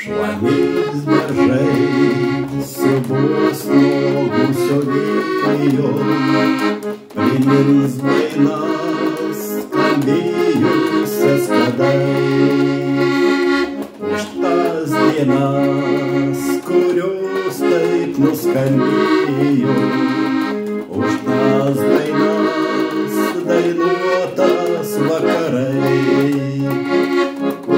Šlanis beržai siūbos nuogusio vėjo, primins dainas skambėjusias kadai. Už tas dienas, kurios taip nuskambėjo, už tas dainas dainuotas vakarai,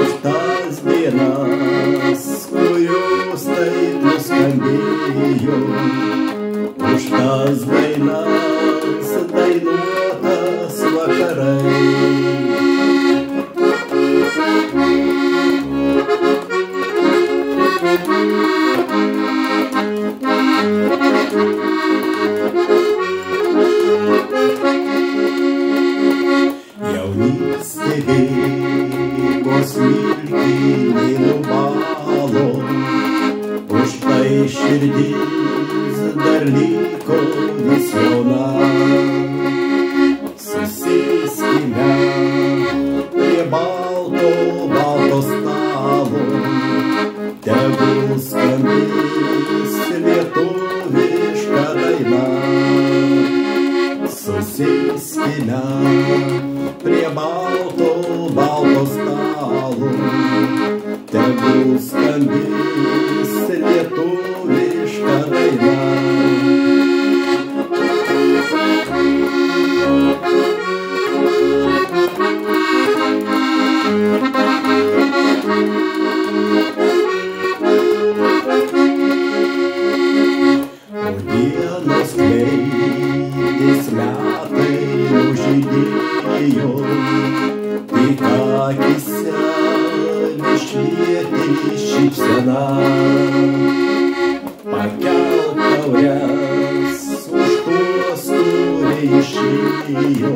už tas dienas, kurios taip nuskambėjo, už tas dainas dainuotas vakarai. Jaunystė bėgo smiltynė nubalo, už tai širdis dar liko vis jauna. Susėskime prie balto stalo, tegul skambės lietuviška daina. Susėskime prie balto stalo, tegul skambės lietuviška daina. O dienos kleidės metai nužydėjo, tik akyse nešvietė šypsena. Pakelk taures už tuos, kurie išėjo,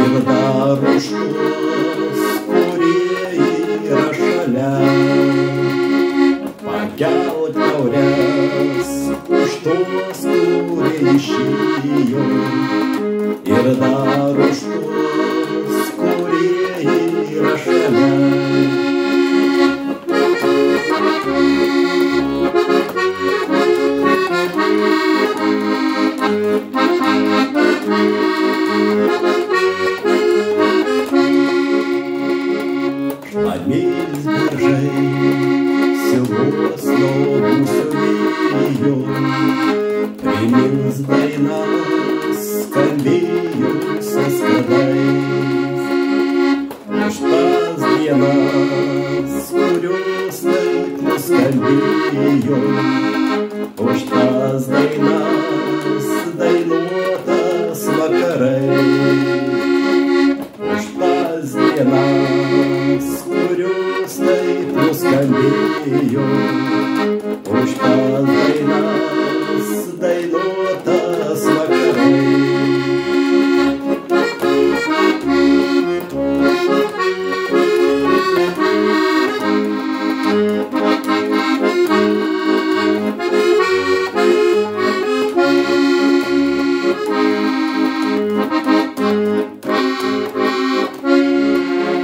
ir dar už tuos, kurie yra šalia. Pakelk taures už tuos, kurie išėjo, ir dar už tuos, kurie yra šalia. Šlanis beržai siūbos nuogusio vėjo, primins dainas skambėjusias kadais. Už tas dienas, kurios taip nuskambėjo, už tas dainas dainuotas vakarai, už tas dienas, kurios taip nuskambėjo, už tas dainas